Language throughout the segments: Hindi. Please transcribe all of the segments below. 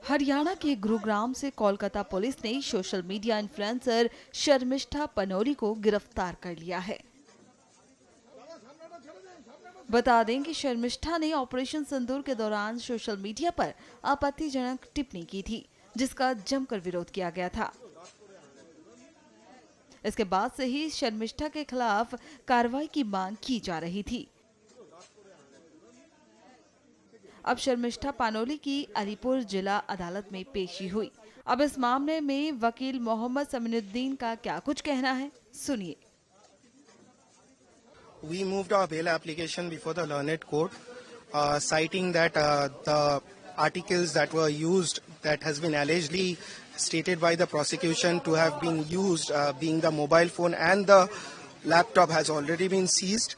हरियाणा के गुरुग्राम से कोलकाता पुलिस ने सोशल मीडिया इन्फ्लुएंसर शर्मिष्ठा पनोरी को गिरफ्तार कर लिया है। बता दें कि शर्मिष्ठा ने ऑपरेशन सिंदूर के दौरान सोशल मीडिया पर आपत्तिजनक टिप्पणी की थी, जिसका जमकर विरोध किया गया था। इसके बाद से ही शर्मिष्ठा के खिलाफ कार्रवाई की मांग की जा रही थी। अब शर्मिष्ठा पानोली की अलीपुर जिला अदालत में पेशी हुई। अब इस मामले में वकील मोहम्मद समीनुद्दीन का क्या कुछ कहना है, सुनिए। We moved our bail application before the learned court, citing that the articles that were used, that has been allegedly stated by the prosecution to have been used, being the mobile phone and the laptop, has already been seized.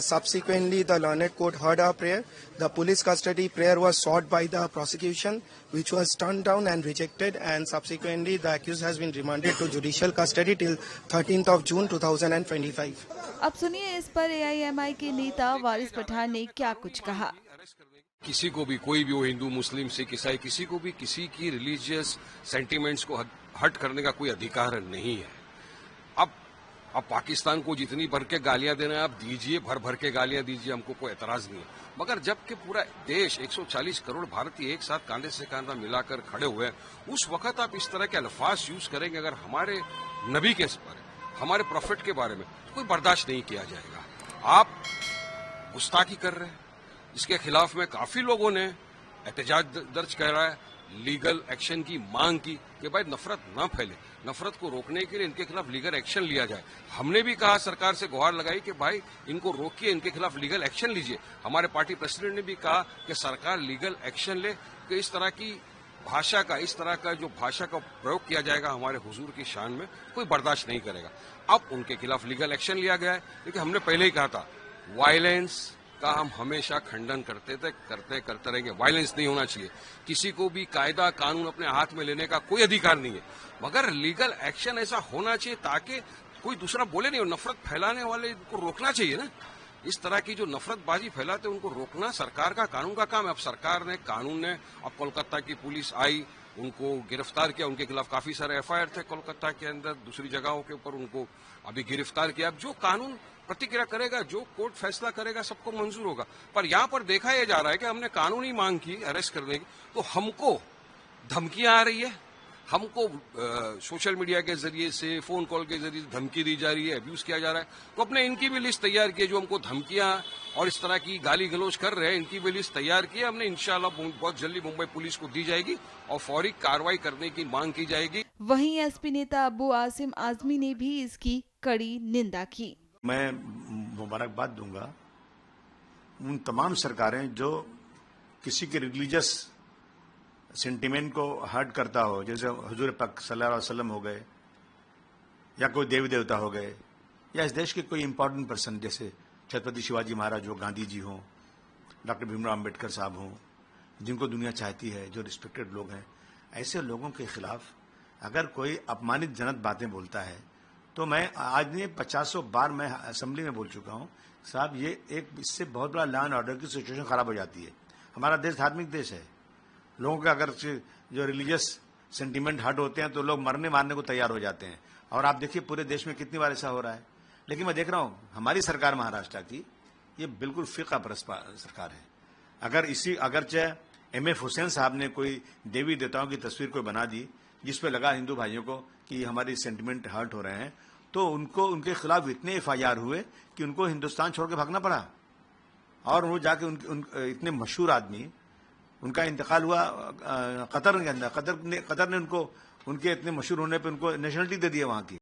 Subsequently, the learned court heard our prayer. The police custody prayer was sought by the prosecution, which was turned down and rejected, and subsequently the accused has been remanded to judicial custody till 13th of June 2025. अब सुनिए इस पर एआईएमआई के नेता वारिस पठान ने क्या कुछ कहा। किसी को भी, कोई भी हो, हिंदू मुस्लिम सिख ईसाई, किसी को भी किसी की रिलीजियस सेंटिमेंट्स को हर्ट करने का कोई अधिकार नहीं है। अब पाकिस्तान को जितनी भर के गालियां देना है आप दीजिए, भर भर के गालियां दीजिए, हमको कोई एतराज नहीं है। मगर जबकि पूरा देश 140 करोड़ भारतीय एक साथ कांधे से कांधा मिलाकर खड़े हुए हैं, उस वक्त आप इस तरह के अल्फाज यूज करेंगे अगर हमारे नबी के बारे, हमारे प्रॉफिट के बारे में, तो कोई बर्दाश्त नहीं किया जाएगा। आप गुस्ताखी कर रहे हैं, इसके खिलाफ में काफी लोगों ने एहतजाज दर्ज करा है, लीगल एक्शन की मांग की कि भाई नफरत ना फैले, नफरत को रोकने के लिए इनके खिलाफ लीगल एक्शन लिया जाए। हमने भी कहा, सरकार से गुहार लगाई कि भाई इनको रोकिए, इनके खिलाफ लीगल एक्शन लीजिए। हमारे पार्टी प्रेसिडेंट ने भी कहा कि सरकार लीगल एक्शन ले, कि इस तरह की भाषा का, इस तरह का जो भाषा का प्रयोग किया जाएगा हमारे हुजूर की शान में, कोई बर्दाश्त नहीं करेगा। अब उनके खिलाफ लीगल एक्शन लिया गया है, लेकिन हमने पहले ही कहा था वायलेंस का हम हमेशा खंडन करते रहेंगे। वायलेंस नहीं होना चाहिए, किसी को भी कायदा कानून अपने हाथ में लेने का कोई अधिकार नहीं है, मगर लीगल एक्शन ऐसा होना चाहिए ताकि कोई दूसरा बोले नहीं, और नफरत फैलाने वाले को रोकना चाहिए ना। इस तरह की जो नफरतबाजी फैलाते उनको रोकना सरकार का, कानून का काम है। अब सरकार ने, कानून ने, अब कोलकाता की पुलिस आई, उनको गिरफ्तार किया, उनके खिलाफ काफी सारे एफआईआर थे कोलकाता के अंदर, दूसरी जगहों के ऊपर, उनको अभी गिरफ्तार किया। अब जो कानून प्रतिक्रिया करेगा, जो कोर्ट फैसला करेगा, सबको मंजूर होगा। पर यहां पर देखा यह जा रहा है कि हमने कानूनी मांग की अरेस्ट करने की, तो हमको धमकियां आ रही है, हमको सोशल मीडिया के जरिए से, फोन कॉल के जरिए धमकी दी जा रही है, अब्यूज किया जा रहा है। तो अपने इनकी भी लिस्ट तैयार की है, जो हमको धमकियां और इस तरह की गाली गलौज कर रहे हैं, इनकी भी लिस्ट तैयार की है हमने। इंशाल्लाह बहुत जल्दी मुंबई पुलिस को दी जाएगी और फौरी कार्रवाई करने की मांग की जाएगी। वहीं एसपी नेता अबू आसिम आजमी ने भी इसकी कड़ी निंदा की। मैं मुबारकबाद दूंगा उन तमाम सरकारें जो किसी के रिलीजियस सेंटिमेंट को हर्ट करता हो, जैसे हुजूर पाक सल्लल्लाहु अलैहि वसल्लम हो गए, या कोई देवी देवता हो गए, या इस देश के कोई इंपॉर्टेंट पर्सन जैसे छत्रपति शिवाजी महाराज हो, गांधी जी हों, डॉक्टर भीमराव अम्बेडकर साहब हों, जिनको दुनिया चाहती है, जो रिस्पेक्टेड लोग हैं, ऐसे लोगों के खिलाफ अगर कोई अपमानित जनक बातें बोलता है, तो मैं आज नहीं 50 बार मैं असेंबली में बोल चुका हूं साहब, ये एक इससे बहुत बड़ा लॉ एंड ऑर्डर की सिचुएशन खराब हो जाती है। हमारा देश धार्मिक देश है, लोगों का अगर जो रिलीजियस सेंटीमेंट हर्ट होते हैं तो लोग मरने मारने को तैयार हो जाते हैं। और आप देखिए पूरे देश में कितनी बार ऐसा हो रहा है। लेकिन मैं देख रहा हूं हमारी सरकार महाराष्ट्र की, ये बिल्कुल फिक़ा परस्त सरकार है। अगर चाहे एमएफ हुसैन साहब ने कोई देवी देवताओं की तस्वीर कोई बना दी जिसपे लगा हिंदू भाइयों को कि हमारी सेंटिमेंट हर्ट हो रहे हैं, तो उनके खिलाफ इतने एफआईआर हुए कि उनको हिंदुस्तान छोड़ के भागना पड़ा। और वो जाके इतने मशहूर आदमी, उनका इंतकाल हुआ कतर के अंदर, कतर ने उनको, उनके इतने मशहूर होने पे उनको नेशनलिटी दे दिया वहां की।